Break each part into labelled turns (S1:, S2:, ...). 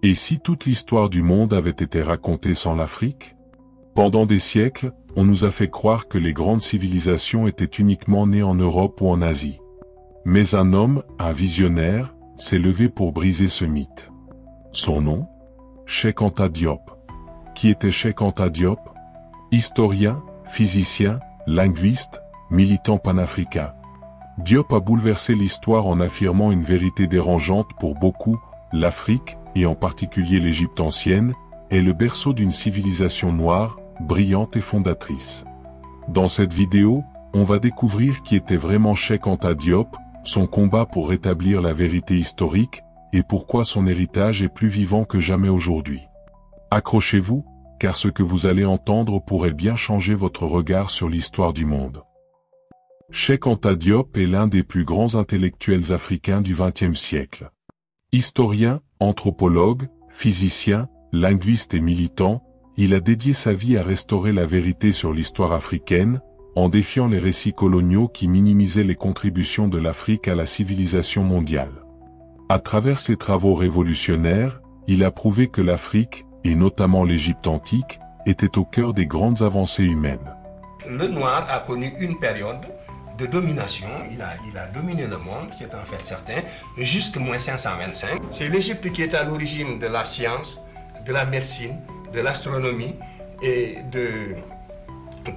S1: Et si toute l'histoire du monde avait été racontée sans l'Afrique? Pendant des siècles, on nous a fait croire que les grandes civilisations étaient uniquement nées en Europe ou en Asie. Mais un homme, un visionnaire, s'est levé pour briser ce mythe. Son nom? Cheikh Anta Diop. Qui était Cheikh Anta Diop? Historien, physicien, linguiste, militant panafricain. Diop a bouleversé l'histoire en affirmant une vérité dérangeante pour beaucoup: l'Afrique, et en particulier l'Égypte ancienne, est le berceau d'une civilisation noire, brillante et fondatrice. Dans cette vidéo, on va découvrir qui était vraiment Cheikh Anta Diop, son combat pour rétablir la vérité historique, et pourquoi son héritage est plus vivant que jamais aujourd'hui. Accrochez-vous, car ce que vous allez entendre pourrait bien changer votre regard sur l'histoire du monde. Cheikh Anta Diop est l'un des plus grands intellectuels africains du XXe siècle. Historien, anthropologue, physicien, linguiste et militant, il a dédié sa vie à restaurer la vérité sur l'histoire africaine, en défiant les récits coloniaux qui minimisaient les contributions de l'Afrique à la civilisation mondiale. À travers ses travaux révolutionnaires, il a prouvé que l'Afrique, et notamment l'Égypte antique, était au cœur des grandes avancées humaines.
S2: Le noir a connu une période de domination, il a dominé le monde, c'est en fait certain, jusqu'à moins 525. C'est l'Égypte qui est à l'origine de la science, de la médecine, de l'astronomie et de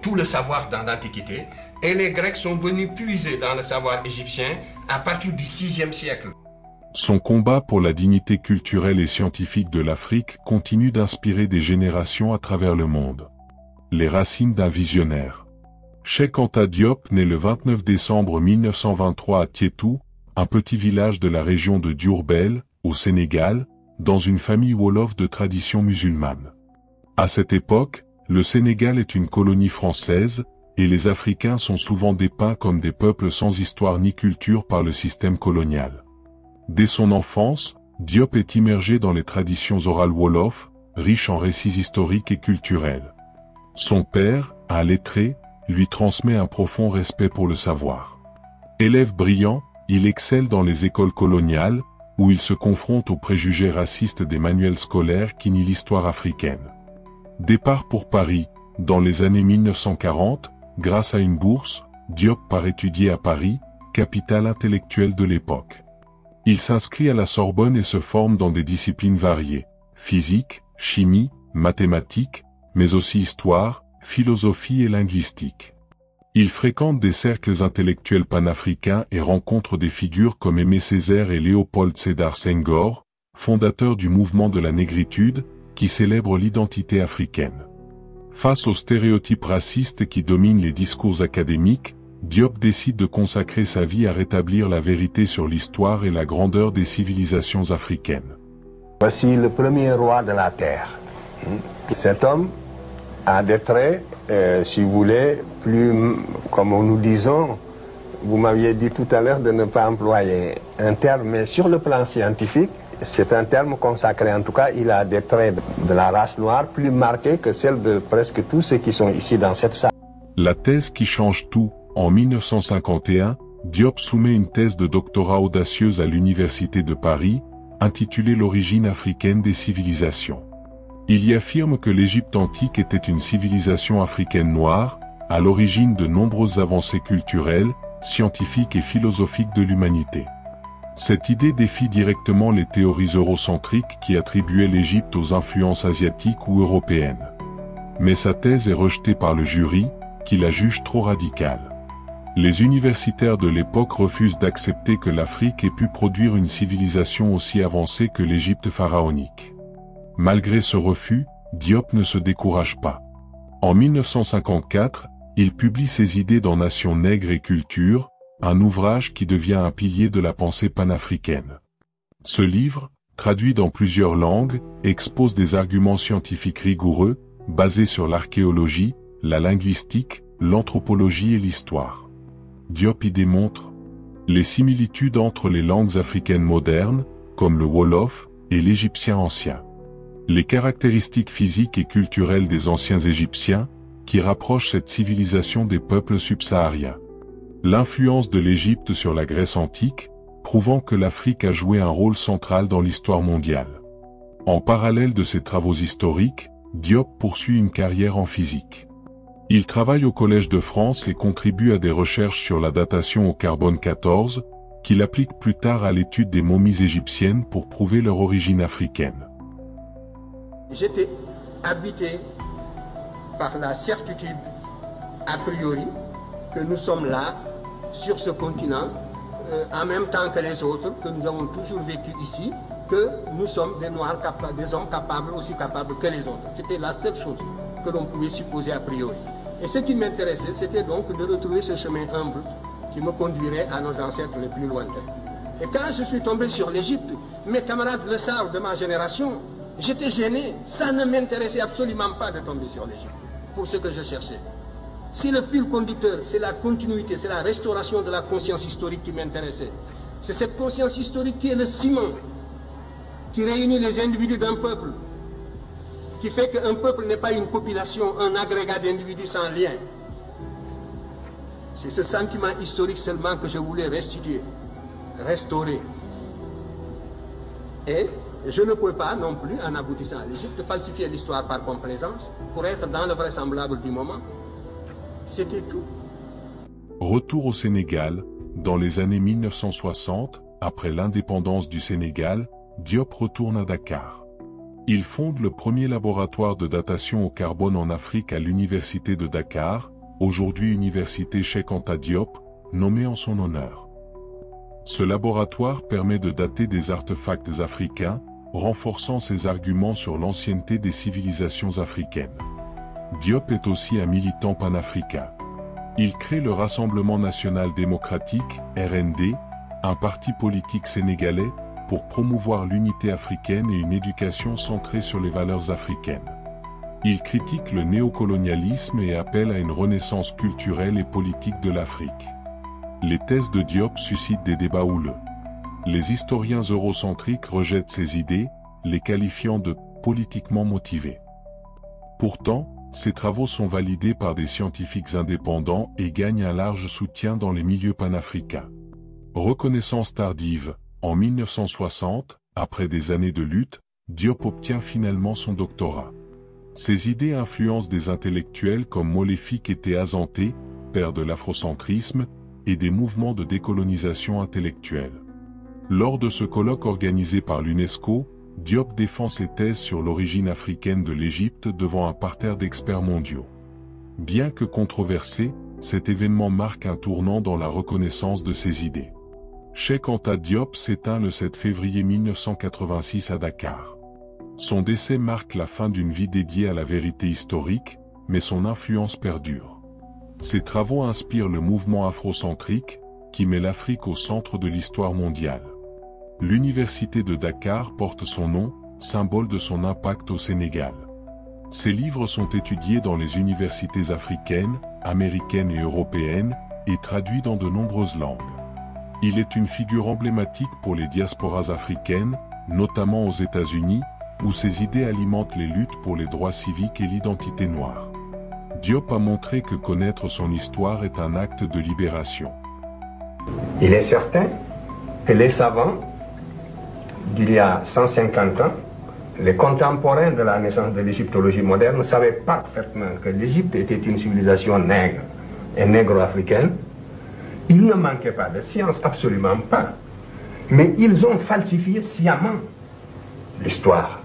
S2: tout le savoir dans l'Antiquité. Et les Grecs sont venus puiser dans le savoir égyptien à partir du VIe siècle.
S1: Son combat pour la dignité culturelle et scientifique de l'Afrique continue d'inspirer des générations à travers le monde. Les racines d'un visionnaire. Cheikh Anta Diop naît le 29 décembre 1923 à Tietou, un petit village de la région de Diourbel, au Sénégal, dans une famille wolof de tradition musulmane. À cette époque, le Sénégal est une colonie française, et les Africains sont souvent dépeints comme des peuples sans histoire ni culture par le système colonial. Dès son enfance, Diop est immergé dans les traditions orales wolof, riches en récits historiques et culturels. Son père, un lettré, lui transmet un profond respect pour le savoir. Élève brillant, il excelle dans les écoles coloniales, où il se confronte aux préjugés racistes des manuels scolaires qui nient l'histoire africaine. Départ pour Paris, dans les années 1940, grâce à une bourse, Diop part étudier à Paris, capitale intellectuelle de l'époque. Il s'inscrit à la Sorbonne et se forme dans des disciplines variées: physique, chimie, mathématiques, mais aussi histoire, philosophie et linguistique. Il fréquente des cercles intellectuels panafricains et rencontre des figures comme Aimé Césaire et Léopold Sédar Senghor, fondateurs du mouvement de la négritude, qui célèbre l'identité africaine. Face aux stéréotypes racistes qui dominent les discours académiques, Diop décide de consacrer sa vie à rétablir la vérité sur l'histoire et la grandeur des civilisations africaines.
S3: Voici le premier roi de la terre. Cet homme a des traits, si vous voulez, plus, comme nous disons, vous m'aviez dit tout à l'heure de ne pas employer un terme, mais sur le plan scientifique, c'est un terme consacré. En tout cas, il a des traits de la race noire plus marqués que celles de presque tous ceux qui sont ici dans cette salle.
S1: La thèse qui change tout. En 1951, Diop soumet une thèse de doctorat audacieuse à l'Université de Paris, intitulée L'origine africaine des civilisations. Il y affirme que l'Égypte antique était une civilisation africaine noire, à l'origine de nombreuses avancées culturelles, scientifiques et philosophiques de l'humanité. Cette idée défie directement les théories eurocentriques qui attribuaient l'Égypte aux influences asiatiques ou européennes. Mais sa thèse est rejetée par le jury, qui la juge trop radicale. Les universitaires de l'époque refusent d'accepter que l'Afrique ait pu produire une civilisation aussi avancée que l'Égypte pharaonique. Malgré ce refus, Diop ne se décourage pas. En 1954, il publie ses idées dans Nation nègre et culture, un ouvrage qui devient un pilier de la pensée panafricaine. Ce livre, traduit dans plusieurs langues, expose des arguments scientifiques rigoureux, basés sur l'archéologie, la linguistique, l'anthropologie et l'histoire. Diop y démontre les similitudes entre les langues africaines modernes, comme le wolof, et l'égyptien ancien. Les caractéristiques physiques et culturelles des anciens Égyptiens, qui rapprochent cette civilisation des peuples subsahariens. L'influence de l'Égypte sur la Grèce antique, prouvant que l'Afrique a joué un rôle central dans l'histoire mondiale. En parallèle de ses travaux historiques, Diop poursuit une carrière en physique. Il travaille au Collège de France et contribue à des recherches sur la datation au carbone 14, qu'il applique plus tard à l'étude des momies égyptiennes pour prouver leur origine africaine.
S2: J'étais habité par la certitude, a priori, que nous sommes là, sur ce continent, en même temps que les autres, que nous avons toujours vécu ici, que nous sommes des Noirs capables, des hommes capables, aussi capables que les autres. C'était la seule chose que l'on pouvait supposer a priori. Et ce qui m'intéressait, c'était donc de retrouver ce chemin humble qui me conduirait à nos ancêtres les plus lointains. Et quand je suis tombé sur l'Égypte, mes camarades le savent de ma génération, j'étais gêné. Ça ne m'intéressait absolument pas de tomber sur l'Égypte, pour ce que je cherchais. Si le fil conducteur, c'est la continuité, c'est la restauration de la conscience historique qui m'intéressait. C'est cette conscience historique qui est le ciment, qui réunit les individus d'un peuple, qui fait qu'un peuple n'est pas une population, un agrégat d'individus sans lien. C'est ce sentiment historique seulement que je voulais restituer, restaurer. Et je ne pouvais pas non plus, en aboutissant à l'Égypte, falsifier l'histoire par complaisance pour être dans le vraisemblable du moment. C'était tout.
S1: Retour au Sénégal, dans les années 1960, après l'indépendance du Sénégal, Diop retourne à Dakar. Il fonde le premier laboratoire de datation au carbone en Afrique à l'université de Dakar, aujourd'hui Université Cheikh Anta Diop, nommée en son honneur. Ce laboratoire permet de dater des artefacts africains, renforçant ses arguments sur l'ancienneté des civilisations africaines. Diop est aussi un militant panafricain. Il crée le Rassemblement National Démocratique, RND, un parti politique sénégalais, pour promouvoir l'unité africaine et une éducation centrée sur les valeurs africaines. Il critique le néocolonialisme et appelle à une renaissance culturelle et politique de l'Afrique. Les thèses de Diop suscitent des débats houleux. Les historiens eurocentriques rejettent ces idées, les qualifiant de politiquement motivées. Pourtant, ces travaux sont validés par des scientifiques indépendants et gagnent un large soutien dans les milieux panafricains. Reconnaissance tardive. En 1960, après des années de lutte, Diop obtient finalement son doctorat. Ses idées influencent des intellectuels comme Molefi Kété Azanté, père de l'afrocentrisme, et des mouvements de décolonisation intellectuelle. Lors de ce colloque organisé par l'UNESCO, Diop défend ses thèses sur l'origine africaine de l'Égypte devant un parterre d'experts mondiaux. Bien que controversé, cet événement marque un tournant dans la reconnaissance de ses idées. Cheikh Anta Diop s'éteint le 7 février 1986 à Dakar. Son décès marque la fin d'une vie dédiée à la vérité historique, mais son influence perdure. Ses travaux inspirent le mouvement afrocentrique, qui met l'Afrique au centre de l'histoire mondiale. L'université de Dakar porte son nom, symbole de son impact au Sénégal. Ses livres sont étudiés dans les universités africaines, américaines et européennes, et traduits dans de nombreuses langues. Il est une figure emblématique pour les diasporas africaines, notamment aux États-Unis, où ses idées alimentent les luttes pour les droits civiques et l'identité noire. Diop a montré que connaître son histoire est un acte de libération.
S3: Il est certain que les savants d'il y a 150 ans, les contemporains de la naissance de l'égyptologie moderne, savaient parfaitement que l'Égypte était une civilisation nègre et négro-africaine. Il ne manquait pas de science, absolument pas. Mais ils ont falsifié sciemment l'histoire.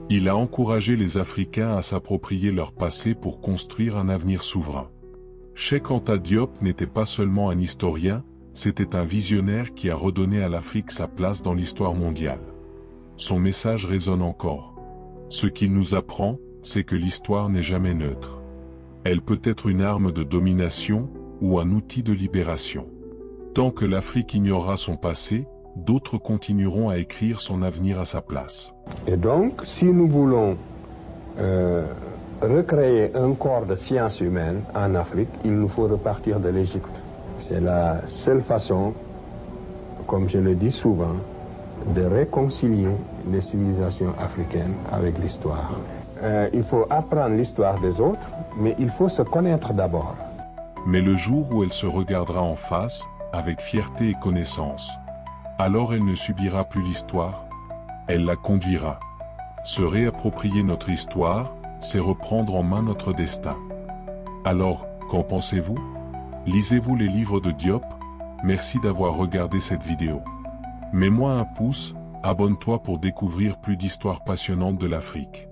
S1: Il a encouragé les Africains à s'approprier leur passé pour construire un avenir souverain. Cheikh Anta Diop n'était pas seulement un historien, c'était un visionnaire qui a redonné à l'Afrique sa place dans l'histoire mondiale. Son message résonne encore. Ce qu'il nous apprend, c'est que l'histoire n'est jamais neutre. Elle peut être une arme de domination ou un outil de libération. Tant que l'Afrique ignorera son passé, d'autres continueront à écrire son avenir à sa place.
S3: Et donc, si nous voulons recréer un corps de sciences humaines en Afrique, il nous faut repartir de l'Égypte. C'est la seule façon, comme je le dis souvent, de réconcilier les civilisations africaines avec l'histoire. Il faut apprendre l'histoire des autres, mais il faut se connaître d'abord.
S1: Mais le jour où elle se regardera en face, avec fierté et connaissance, alors elle ne subira plus l'histoire, elle la conduira. Se réapproprier notre histoire, c'est reprendre en main notre destin. Alors, qu'en pensez-vous? Lisez-vous les livres de Diop? Merci d'avoir regardé cette vidéo. Mets-moi un pouce, abonne-toi pour découvrir plus d'histoires passionnantes de l'Afrique.